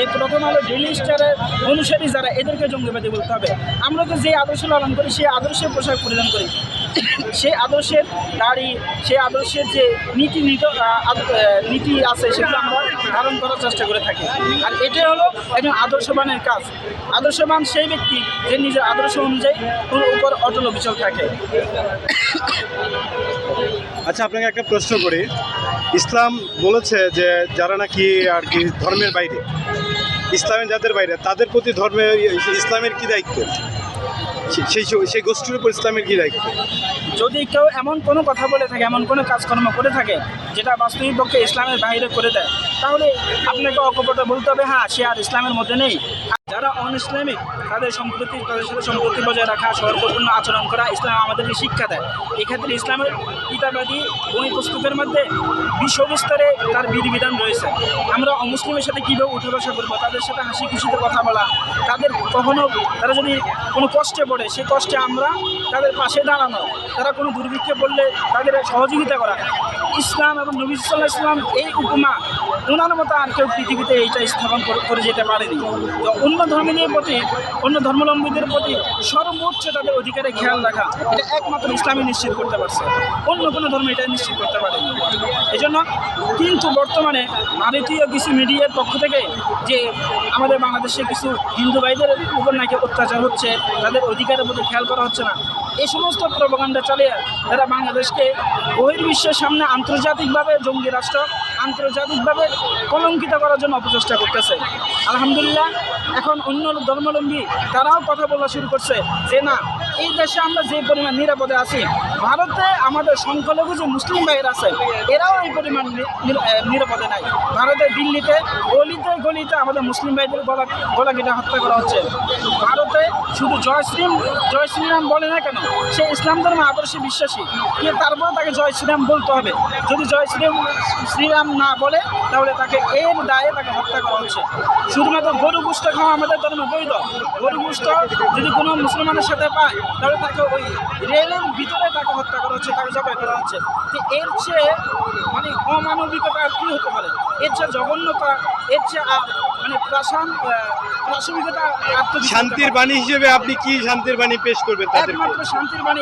যে প্রথম আলো ডেইলি স্টারের অনুসারী যারা এদেরকে জঙ্গিবাদী বলতে হবে। আমরা তো যে আদর্শ লালন করি সেই আদর্শের পোশাক পরিধান করি, সেই আদর্শের দাড়ি, সেই আদর্শের যে নীতি আছে সেগুলো আমরা ধারণ করার চেষ্টা করে থাকি। আর এটাই হলো একজন আদর্শবানের কাজ। আদর্শবান সেই ব্যক্তি যে নিজের আদর্শ অনুযায়ী কোনো উপর অটল অবিচল থাকে। আচ্ছা, আপনাকে একটা প্রশ্ন করি। ইসলাম বলেছে যে যারা নাকি আর কি ধর্মের বাইরে, ইসলামের যাদের বাইরে, তাদের প্রতি ইসলামের কি দায়িত্ব? সেই গোষ্ঠীর উপর ইসলামের কি দায়িত্ব? যদি কেউ এমন কোনো কথা বলে থাকে, এমন কোনো কাজকর্ম করে থাকে যেটা বাস্তবিক পক্ষে ইসলামের বাইরে করে দেয়, তাহলে আপনাকে অকপটে বলতে হবে হ্যাঁ সে আর ইসলামের মধ্যে নেই। যারা অন ইসলামিক তাদের সাথে সম্প্রতি বজায় রাখা, সৌহার্দ্যপূর্ণ আচরণ করা ইসলাম আমাদেরকে শিক্ষা দেয়। এক্ষেত্রে ইসলামের কিতাবাদি বই পুস্তকের মধ্যে বিশ্ববিস্তারে তার বিধিবিধান রয়েছে। আমরা অমুসলিমের সাথে কীভাবে উঠে বসা করবো, তাদের সাথে হাসি খুশিতে কথা বলা, তারা যদি কোনো কষ্টে পড়ে সেই কষ্টে আমরা তাদের পাশে দাঁড়ানো, তারা কোনো দুর্ভিক্ষে পড়লে তাদের সহযোগিতা করা। ইসলাম এবং নবী সাল্লাল্লাহু আলাইহি ওয়াসাল্লাম এই উপমা ওনার মতো আর কেউ পৃথিবীতে এইটা স্থাপন করে যেতে পারেনি। তো অন্য ধর্মাবলম্বীদের প্রতি সর্বোচ্চ তাদের অধিকারে খেয়াল রাখা, এটা একমাত্র ইসলামই নিশ্চিত করতে পারছে, অন্য কোনো ধর্ম এটা নিশ্চিত করতে পারেনি। এই জন্য কিন্তু বর্তমানে ভারতীয় কিছু মিডিয়ার পক্ষ থেকে যে আমাদের বাংলাদেশে কিছু হিন্দু ভাইদের উপর নাকি অত্যাচার হচ্ছে, তাদের অধিকারের প্রতি খেয়াল করা হচ্ছে না, এই সমস্ত প্রপাগান্ডা চালিয়ে তারা বাংলাদেশকে বহির্বিশ্বের সামনে আন্তর্জাতিকভাবে জঙ্গি রাষ্ট্র, আন্তর্জাতিকভাবে কলঙ্কিত করার জন্য অপচেষ্টা করতেছে। আলহামদুলিল্লাহ এখন অন্য ধর্মাবলম্বী তারাও কথা বলা শুরু করছে যে না, এই দেশে আমরা যে পরিমাণ নিরাপদে আছি, ভারতে আমাদের সংখ্যালঘু যে মুসলিম ভাইয়ের আছে এরাও এই পরিমাণ নিরাপদে নাই। ভারতে দিল্লিতে গলিতে আমাদের মুসলিম ভাইদের গলা কেটে হত্যা করা হচ্ছে। ভারতে শুধু জয় শ্রীরাম বলে না কেন, সে ইসলাম ধর্ম আদর্শে বিশ্বাসী, কিন্তু তারপরে তাকে জয় শ্রীরাম বলতে হবে। যদি জয় শ্রীরাম না বলে তাহলে তাকে এর দায়ে তাকে হত্যা করা হচ্ছে। শুধুমাত্র গরু গোশত খাওয়া আমাদের ধর্মে বৈধ। গরু গোশত যদি কোনো মুসলমানের সাথে পায় তাহলে তাকে ওই রেলের ভিতরে তাকে হত্যা করা হচ্ছে, তাকে জবাই করা হচ্ছে। তো এর চেয়ে মানে অমানবিকতা আর কী হতে পারে? এর চেয়ে জঘন্যতা, এর চেয়ে মানে প্রাসঙ্গিকতা। শান্তির বাণী হিসেবে আপনি কি শান্তির বাণী পেশ করবেন? একমাত্র শান্তির বাণী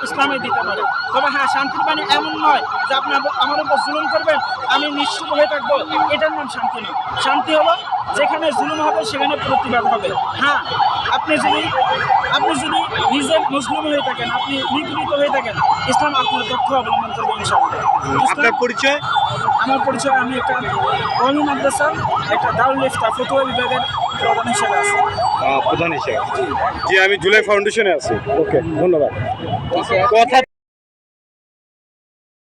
ইসলামে দিতে পারে। তবে হ্যাঁ, শান্তির বাণী এমন নয় যে আপনি আমার উপর জুলুম করবেন আমি নিশ্চুপ হয়ে থাকবো, এটার নাম শান্তি নয়। শান্তি হলো যেখানে জুলুম হবে সেখানে প্রতিবাদ হবে। হ্যাঁ, আপনি যদি নিজে মুসলিম হয়ে থাকেন, আপনি নিপীড়িত হয়ে থাকেন, ইসলাম আপনার পক্ষ অবলম্বন করবে ইনশাআল্লাহ। আপনার পরিচয়? আমার পরিচয়, আমি একটা কওমি মাদ্রাসার একটা দারুল ইফতা ফতোয়া বিভাগের প্রধান হিসেবে আছি। প্রধান হিসেবে? জি, আমি জুলাই ফাউন্ডেশনে আছি। ওকে, ধন্যবাদ। কথা